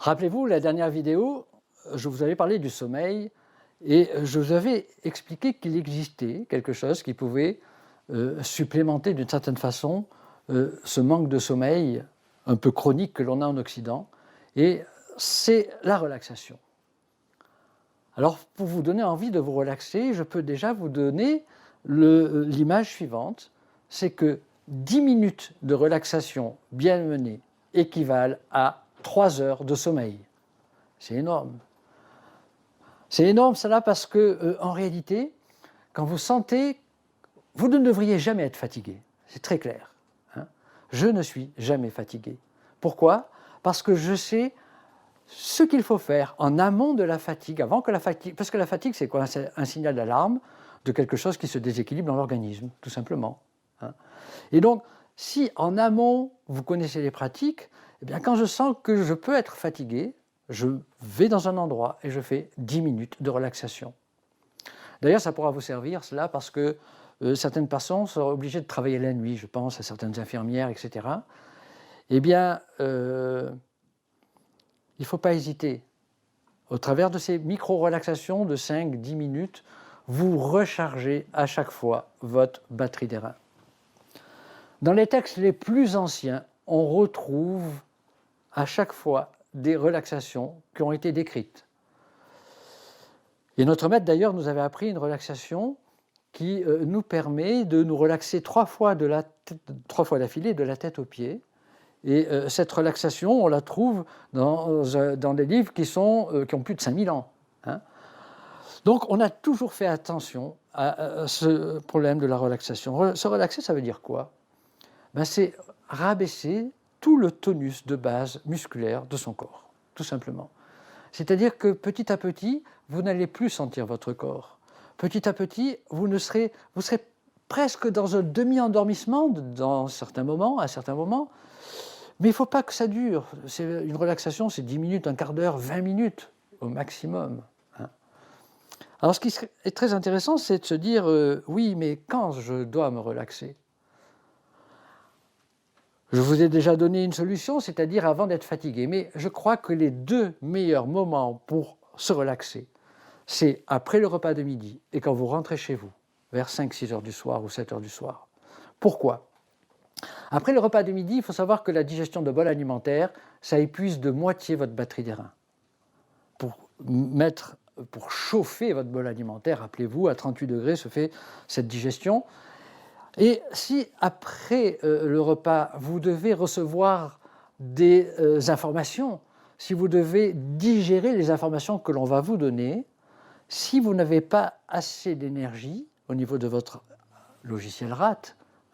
Rappelez-vous, la dernière vidéo, je vous avais parlé du sommeil et je vous avais expliqué qu'il existait quelque chose qui pouvait supplémenter d'une certaine façon ce manque de sommeil un peu chronique que l'on a en Occident, et c'est la relaxation. Alors, pour vous donner envie de vous relaxer, je peux déjà vous donner l'image suivante, c'est que 10 minutes de relaxation bien menée équivalent à 3 heures de sommeil. C'est énorme. C'est énorme cela parce que, en réalité, quand vous sentez, vous ne devriez jamais être fatigué, c'est très clair. Hein. Je ne suis jamais fatigué. Pourquoi? Parce que je sais ce qu'il faut faire en amont de la fatigue, avant que la fatigue, parce que la fatigue c'est quoi? C'est un signal d'alarme de quelque chose qui se déséquilibre dans l'organisme, tout simplement. Hein. Et donc, si en amont vous connaissez les pratiques, eh bien, quand je sens que je peux être fatigué, je vais dans un endroit et je fais 10 minutes de relaxation. D'ailleurs, ça pourra vous servir, cela, parce que certaines personnes seront obligées de travailler la nuit, je pense à certaines infirmières, etc. Eh bien, il ne faut pas hésiter. Au travers de ces micro-relaxations de 5-10 minutes, vous rechargez à chaque fois votre batterie des reins. Dans les textes les plus anciens, on retrouve à chaque fois des relaxations qui ont été décrites. Et notre maître d'ailleurs nous avait appris une relaxation qui nous permet de nous relaxer 3 fois d'affilée de la tête aux pieds. Et cette relaxation, on la trouve dans des livres qui ont plus de 5000 ans. Hein. Donc on a toujours fait attention à ce problème de la relaxation. Se relaxer, ça veut dire quoi? C'est rabaisser tout le tonus de base musculaire de son corps, tout simplement. C'est-à-dire que petit à petit, vous n'allez plus sentir votre corps. Petit à petit, vous serez presque dans un demi-endormissement à certains moments, mais il ne faut pas que ça dure. Une relaxation, c'est 10 minutes, un quart d'heure, 20 minutes au maximum. Hein. Alors ce qui est très intéressant, c'est de se dire, oui, mais quand je dois me relaxer? Je vous ai déjà donné une solution, c'est-à-dire avant d'être fatigué. Mais je crois que les 2 meilleurs moments pour se relaxer, c'est après le repas de midi et quand vous rentrez chez vous, vers 5-6 heures du soir ou 7 heures du soir. Pourquoi? Après le repas de midi, il faut savoir que la digestion de bol alimentaire, ça épuise de moitié votre batterie des reins. Pour chauffer votre bol alimentaire, rappelez-vous, à 38 degrés se fait cette digestion. Et si après le repas, vous devez recevoir des informations, si vous devez digérer les informations que l'on va vous donner, si vous n'avez pas assez d'énergie au niveau de votre logiciel RAT,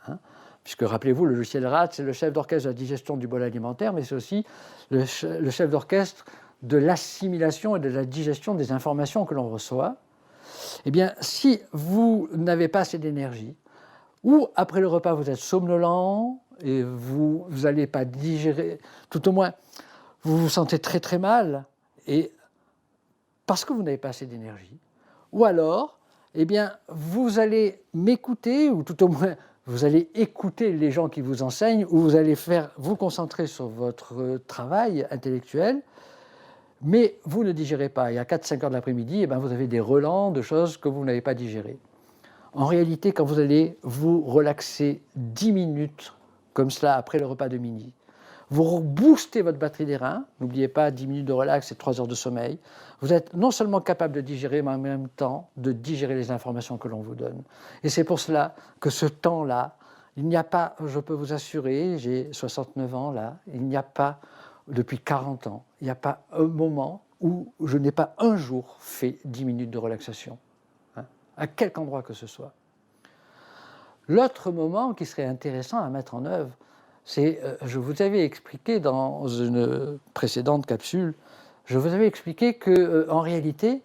hein, puisque rappelez-vous, le logiciel RAT, c'est le chef d'orchestre de la digestion du bol alimentaire, mais c'est aussi le chef d'orchestre de l'assimilation et de la digestion des informations que l'on reçoit. Eh bien, si vous n'avez pas assez d'énergie, ou après le repas vous êtes somnolent et vous n'allez pas digérer, tout au moins vous vous sentez très très mal, et parce que vous n'avez pas assez d'énergie, ou alors eh bien, vous allez m'écouter, ou tout au moins vous allez écouter les gens qui vous enseignent, ou vous allez vous concentrer sur votre travail intellectuel, mais vous ne digérez pas. Et à 4-5 heures de l'après-midi, eh bien, vous avez des relents de choses que vous n'avez pas digérées. En réalité, quand vous allez vous relaxer 10 minutes, comme cela, après le repas de midi, vous boostez votre batterie des reins, n'oubliez pas, 10 minutes de relax, c'est 3 heures de sommeil, vous êtes non seulement capable de digérer, mais en même temps de digérer les informations que l'on vous donne. Et c'est pour cela que ce temps-là, il n'y a pas, je peux vous assurer, j'ai 69 ans là, il n'y a pas, depuis 40 ans, il n'y a pas un moment où je n'ai pas un jour fait 10 minutes de relaxation. À quelque endroit que ce soit. L'autre moment qui serait intéressant à mettre en œuvre, c'est, je vous avais expliqué dans une précédente capsule, je vous avais expliqué qu'en réalité,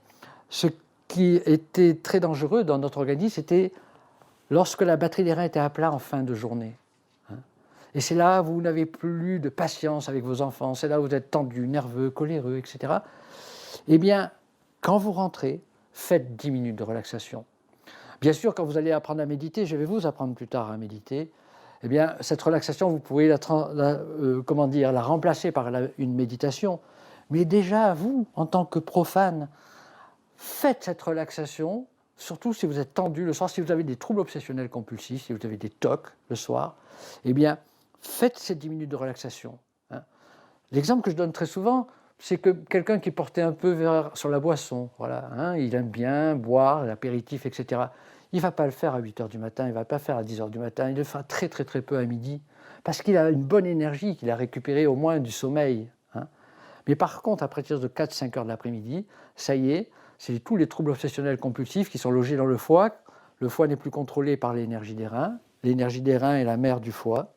ce qui était très dangereux dans notre organisme, c'était lorsque la batterie des reins était à plat en fin de journée. Et c'est là où vous n'avez plus de patience avec vos enfants, c'est là où vous êtes tendu, nerveux, coléreux, etc. Eh bien, quand vous rentrez, faites 10 minutes de relaxation. Bien sûr, quand vous allez apprendre à méditer, je vais vous apprendre plus tard à méditer, eh bien, cette relaxation, vous pouvez la remplacer par une méditation, Mais déjà, vous, en tant que profane, faites cette relaxation, surtout si vous êtes tendu le soir, si vous avez des troubles obsessionnels compulsifs, si vous avez des TOC le soir, eh bien, faites ces 10 minutes de relaxation. Hein. L'exemple que je donne très souvent, c'est que quelqu'un qui portait un peu sur la boisson, voilà, hein, il aime bien boire, l'apéritif, etc. Il ne va pas le faire à 8 h du matin, il ne va pas le faire à 10 h du matin, il le fera très très très peu à midi, parce qu'il a une bonne énergie, qu'il a récupéré au moins du sommeil. Hein. Mais par contre, à partir de 4-5 h de l'après-midi, ça y est, c'est tous les troubles obsessionnels compulsifs qui sont logés dans le foie. Le foie n'est plus contrôlé par l'énergie des reins. L'énergie des reins est la mère du foie.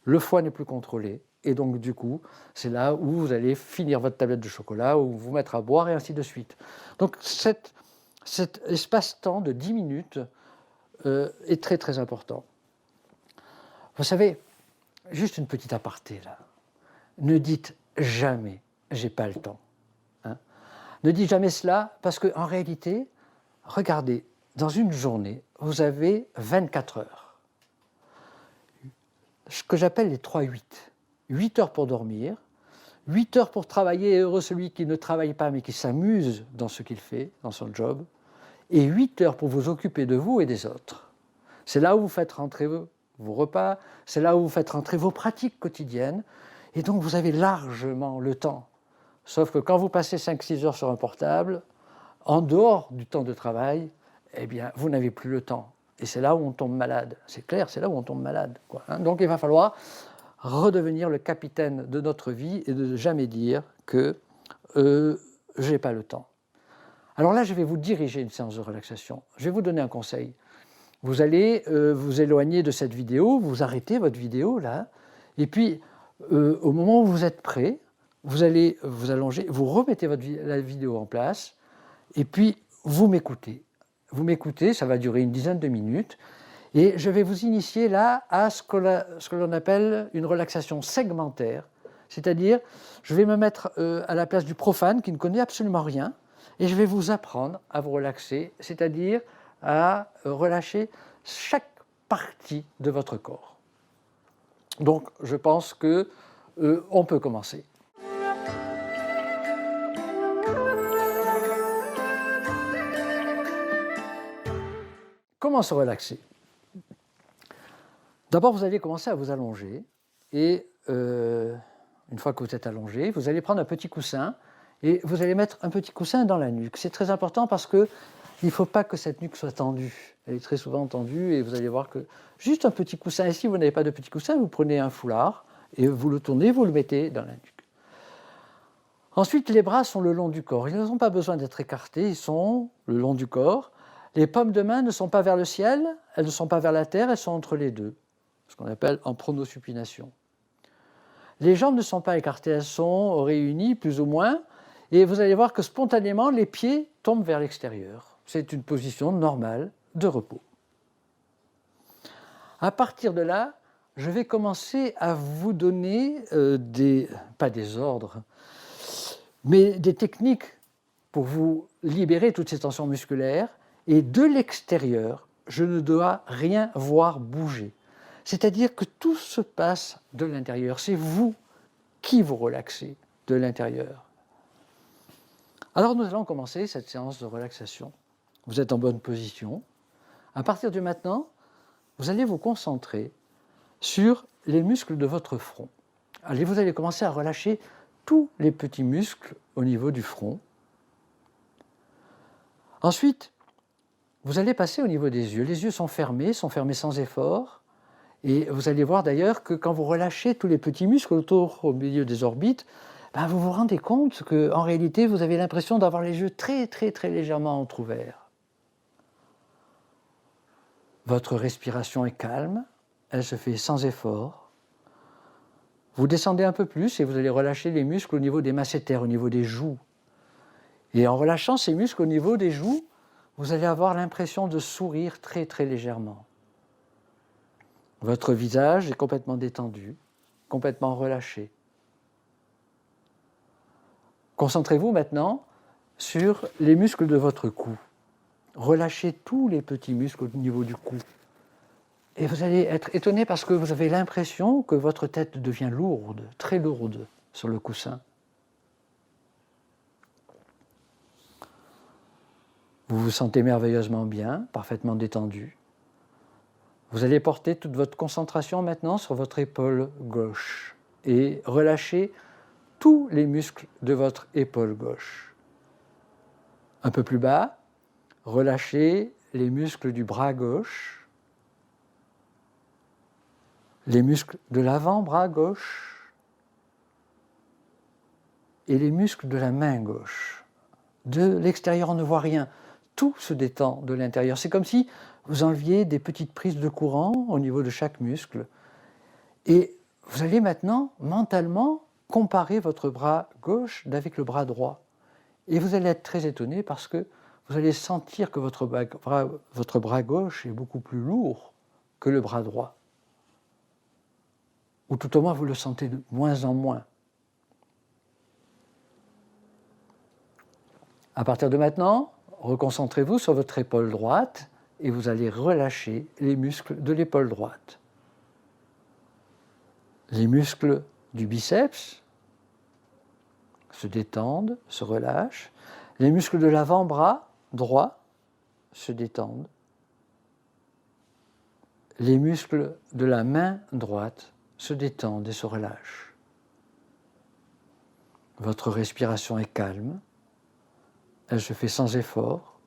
Le foie n'est plus contrôlé. Et donc, du coup, c'est là où vous allez finir votre tablette de chocolat, ou vous mettre à boire, et ainsi de suite. Donc, cet espace-temps de 10 minutes est très, très important. Vous savez, juste une petite aparté, là. Ne dites jamais « j'ai pas le temps ». Ne dites jamais cela, parce qu'en réalité, regardez, dans une journée, vous avez 24 heures. Ce que j'appelle les 3-8. 8 heures pour dormir, 8 heures pour travailler, et heureux celui qui ne travaille pas mais qui s'amuse dans ce qu'il fait, dans son job, et 8 heures pour vous occuper de vous et des autres. C'est là où vous faites rentrer vos repas, c'est là où vous faites rentrer vos pratiques quotidiennes, et donc vous avez largement le temps. Sauf que quand vous passez 5-6 heures sur un portable, en dehors du temps de travail, eh bien, vous n'avez plus le temps. Et c'est là où on tombe malade. C'est clair, c'est là où on tombe malade, quoi, hein. Donc il va falloir redevenir le capitaine de notre vie et de ne jamais dire que j'ai pas le temps. Alors là, je vais vous diriger une séance de relaxation. Je vais vous donner un conseil. Vous allez vous éloigner de cette vidéo, vous arrêtez votre vidéo là, et puis au moment où vous êtes prêt, vous allez vous allonger, vous remettez la vidéo en place, et puis vous m'écoutez. Vous m'écoutez, ça va durer une dizaine de minutes, et je vais vous initier là à ce que l'on appelle une relaxation segmentaire, c'est-à-dire je vais me mettre à la place du profane qui ne connaît absolument rien, et je vais vous apprendre à vous relaxer, c'est-à-dire à relâcher chaque partie de votre corps. Donc je pense qu'on peut commencer. Comment se relaxer? D'abord, vous allez commencer à vous allonger, et une fois que vous êtes allongé, vous allez prendre un petit coussin, et vous allez mettre un petit coussin dans la nuque. C'est très important parce qu'il ne faut pas que cette nuque soit tendue. Elle est très souvent tendue, et vous allez voir que juste un petit coussin, et si vous n'avez pas de petit coussin, vous prenez un foulard, et vous le tournez, vous le mettez dans la nuque. Ensuite, les bras sont le long du corps. Ils n'ont pas besoin d'être écartés, ils sont le long du corps. Les paumes de main ne sont pas vers le ciel, elles ne sont pas vers la terre, elles sont entre les deux, ce qu'on appelle en pronosupination. Les jambes ne sont pas écartées, elles sont réunies plus ou moins, et vous allez voir que spontanément, les pieds tombent vers l'extérieur. C'est une position normale de repos. À partir de là, je vais commencer à vous donner pas des ordres, mais des techniques pour vous libérer toutes ces tensions musculaires. Et de l'extérieur, je ne dois rien voir bouger. C'est-à-dire que tout se passe de l'intérieur. C'est vous qui vous relaxez de l'intérieur. Alors nous allons commencer cette séance de relaxation. Vous êtes en bonne position. À partir de maintenant, vous allez vous concentrer sur les muscles de votre front. Allez, vous allez commencer à relâcher tous les petits muscles au niveau du front. Ensuite, vous allez passer au niveau des yeux. Les yeux sont fermés sans effort. Et vous allez voir d'ailleurs que quand vous relâchez tous les petits muscles autour, au milieu des orbites, vous vous rendez compte qu'en réalité, vous avez l'impression d'avoir les yeux très, très, très légèrement entrouverts. Votre respiration est calme, elle se fait sans effort. Vous descendez un peu plus et vous allez relâcher les muscles au niveau des masséter, au niveau des joues. Et en relâchant ces muscles au niveau des joues, vous allez avoir l'impression de sourire très très légèrement. Votre visage est complètement détendu, complètement relâché. Concentrez-vous maintenant sur les muscles de votre cou. Relâchez tous les petits muscles au niveau du cou. Et vous allez être étonné parce que vous avez l'impression que votre tête devient lourde, très lourde sur le coussin. Vous vous sentez merveilleusement bien, parfaitement détendu. Vous allez porter toute votre concentration maintenant sur votre épaule gauche et relâcher tous les muscles de votre épaule gauche. Un peu plus bas, relâchez les muscles du bras gauche, les muscles de l'avant-bras gauche et les muscles de la main gauche. De l'extérieur, on ne voit rien. Tout se détend de l'intérieur. C'est comme si vous enleviez des petites prises de courant au niveau de chaque muscle. Et vous allez maintenant, mentalement, comparer votre bras gauche avec le bras droit. Et vous allez être très étonné parce que vous allez sentir que votre bras gauche est beaucoup plus lourd que le bras droit. Ou tout au moins, vous le sentez de moins en moins. À partir de maintenant, reconcentrez-vous sur votre épaule droite et vous allez relâcher les muscles de l'épaule droite. Les muscles du biceps se détendent, se relâchent. Les muscles de l'avant-bras droit se détendent. Les muscles de la main droite se détendent et se relâchent. Votre respiration est calme. Elle se fait sans effort.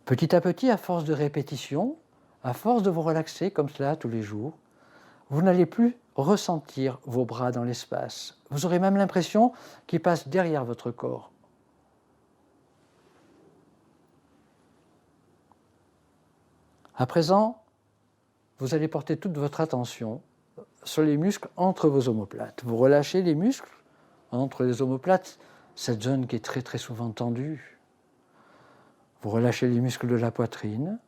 Petit à petit, à force de répétition, à force de vous relaxer comme cela tous les jours, vous n'allez plus ressentir vos bras dans l'espace. Vous aurez même l'impression qu'ils passent derrière votre corps. À présent, vous allez porter toute votre attention sur les muscles entre vos omoplates. Vous relâchez les muscles entre les omoplates, cette zone qui est très très souvent tendue. Vous relâchez les muscles de la poitrine.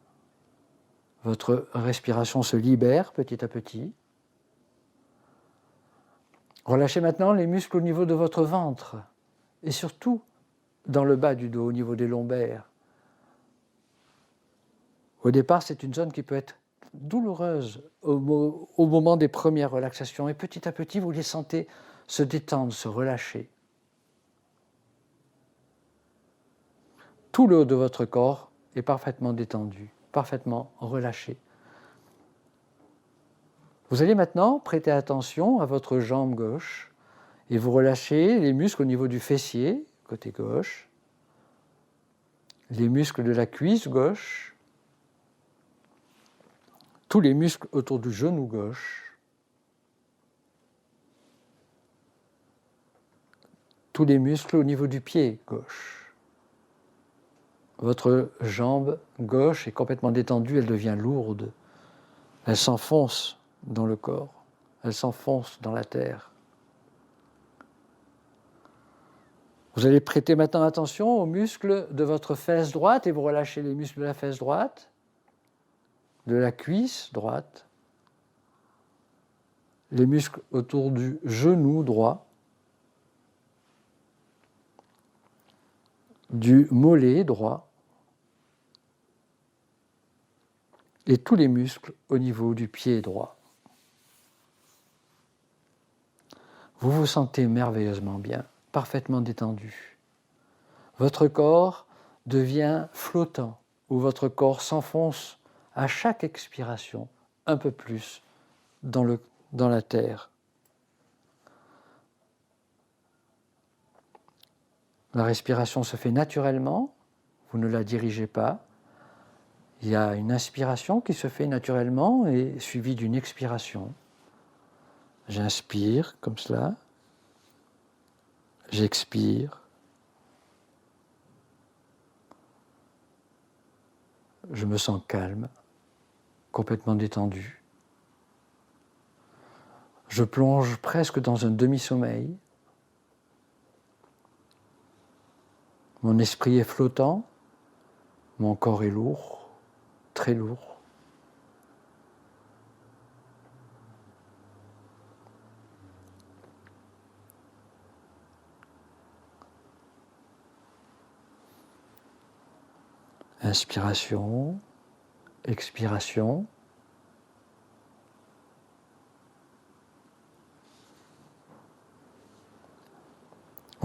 Votre respiration se libère petit à petit. Relâchez maintenant les muscles au niveau de votre ventre et surtout dans le bas du dos, au niveau des lombaires. Au départ, c'est une zone qui peut être douloureuse au moment des premières relaxations et petit à petit, vous les sentez se détendre, se relâcher. Tout le haut de votre corps est parfaitement détendu, parfaitement relâché. Vous allez maintenant prêter attention à votre jambe gauche et vous relâchez les muscles au niveau du fessier, côté gauche, les muscles de la cuisse gauche, tous les muscles autour du genou gauche, tous les muscles au niveau du pied gauche. Votre jambe gauche est complètement détendue, elle devient lourde, elle s'enfonce dans le corps, elle s'enfonce dans la terre. Vous allez prêter maintenant attention aux muscles de votre fesse droite et vous relâchez les muscles de la fesse droite, de la cuisse droite, les muscles autour du genou droit, du mollet droit et tous les muscles au niveau du pied droit. Vous vous sentez merveilleusement bien, parfaitement détendu. Votre corps devient flottant, ou votre corps s'enfonce à chaque expiration un peu plus dans la terre. La respiration se fait naturellement, vous ne la dirigez pas. Il y a une inspiration qui se fait naturellement et suivie d'une expiration. J'inspire comme cela, j'expire. Je me sens calme, complètement détendu. Je plonge presque dans un demi-sommeil. Mon esprit est flottant, mon corps est lourd, très lourd. Inspiration, expiration.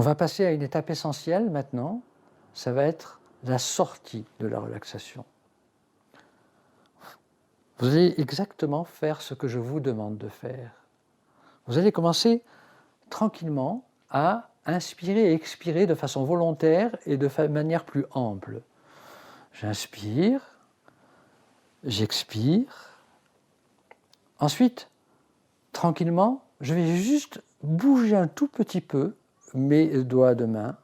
On va passer à une étape essentielle maintenant, ça va être la sortie de la relaxation. Vous allez exactement faire ce que je vous demande de faire. Vous allez commencer tranquillement à inspirer et expirer de façon volontaire et de manière plus ample. J'inspire, j'expire. Ensuite, tranquillement, je vais juste bouger un tout petit peu mes doigts de main.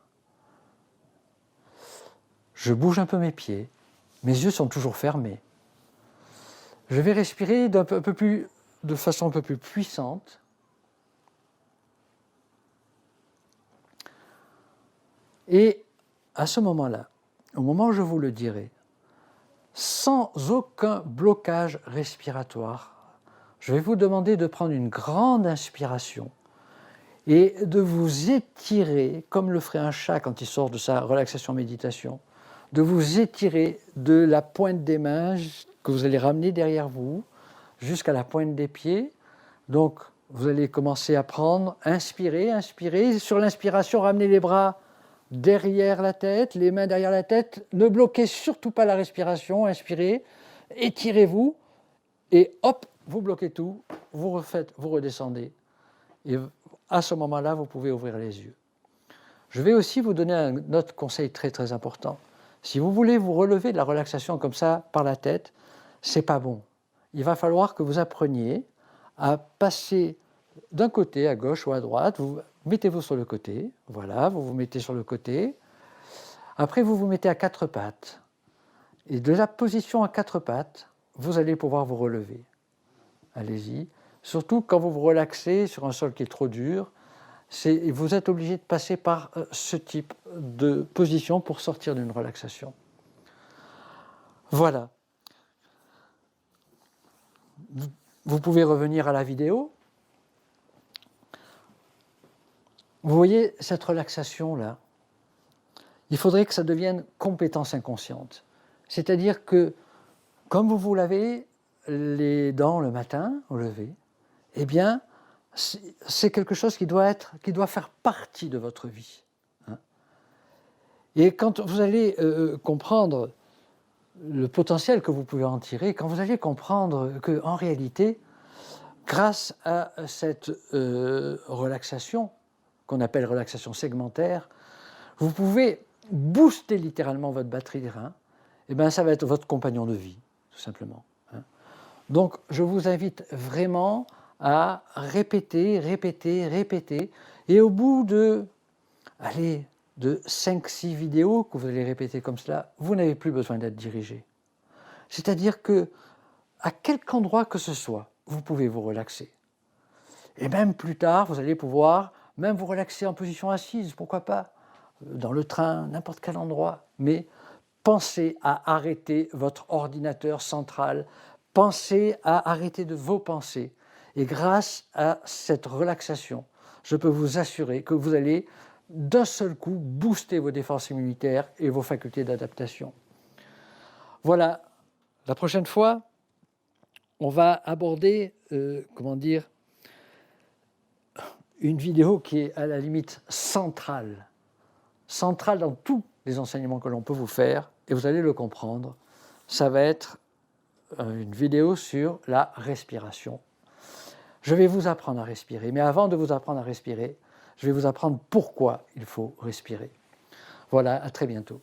Je bouge un peu mes pieds. Mes yeux sont toujours fermés. Je vais respirer de façon un peu plus puissante. Et à ce moment-là, au moment où je vous le dirai, sans aucun blocage respiratoire, je vais vous demander de prendre une grande inspiration et de vous étirer, comme le ferait un chat quand il sort de sa relaxation méditation, de vous étirer de la pointe des mains que vous allez ramener derrière vous jusqu'à la pointe des pieds. Donc, vous allez commencer à prendre, inspirer, inspirer. Sur l'inspiration, ramenez les bras derrière la tête, les mains derrière la tête. Ne bloquez surtout pas la respiration, inspirez, étirez-vous et hop, vous bloquez tout, vous refaites, vous redescendez. Et à ce moment-là, vous pouvez ouvrir les yeux. Je vais aussi vous donner un autre conseil très très important. Si vous voulez vous relever de la relaxation comme ça par la tête, c'est pas bon. Il va falloir que vous appreniez à passer d'un côté à gauche ou à droite. Mettez-vous sur le côté, voilà, vous vous mettez sur le côté. Après, vous vous mettez à quatre pattes. Et de la position à quatre pattes, vous allez pouvoir vous relever. Allez-y. Surtout quand vous vous relaxez sur un sol qui est trop dur, vous êtes obligé de passer par ce type de position pour sortir d'une relaxation. Voilà. Vous pouvez revenir à la vidéo. Vous voyez cette relaxation-là, il faudrait que ça devienne compétence inconsciente. C'est-à-dire que, comme vous vous lavez les dents le matin au lever, eh bien, c'est quelque chose qui doit faire partie de votre vie. Et quand vous allez comprendre le potentiel que vous pouvez en tirer, quand vous allez comprendre qu'en réalité, grâce à cette relaxation, qu'on appelle relaxation segmentaire, vous pouvez booster littéralement votre batterie de rein, et bien ça va être votre compagnon de vie, tout simplement. Donc je vous invite vraiment à répéter, répéter, répéter, et au bout de 5-6 vidéos que vous allez répéter comme cela, vous n'avez plus besoin d'être dirigé. C'est-à-dire que, à quelque endroit que ce soit, vous pouvez vous relaxer. Et même plus tard, vous allez pouvoir même vous relaxer en position assise, pourquoi pas, dans le train, n'importe quel endroit. Mais pensez à arrêter votre ordinateur central, pensez à arrêter de vos pensées. Et grâce à cette relaxation, je peux vous assurer que vous allez d'un seul coup booster vos défenses immunitaires et vos facultés d'adaptation. Voilà, la prochaine fois, on va aborder, une vidéo qui est à la limite centrale dans tous les enseignements que l'on peut vous faire, et vous allez le comprendre. Ça va être une vidéo sur la respiration. Je vais vous apprendre à respirer, mais avant de vous apprendre à respirer, je vais vous apprendre pourquoi il faut respirer. Voilà, à très bientôt.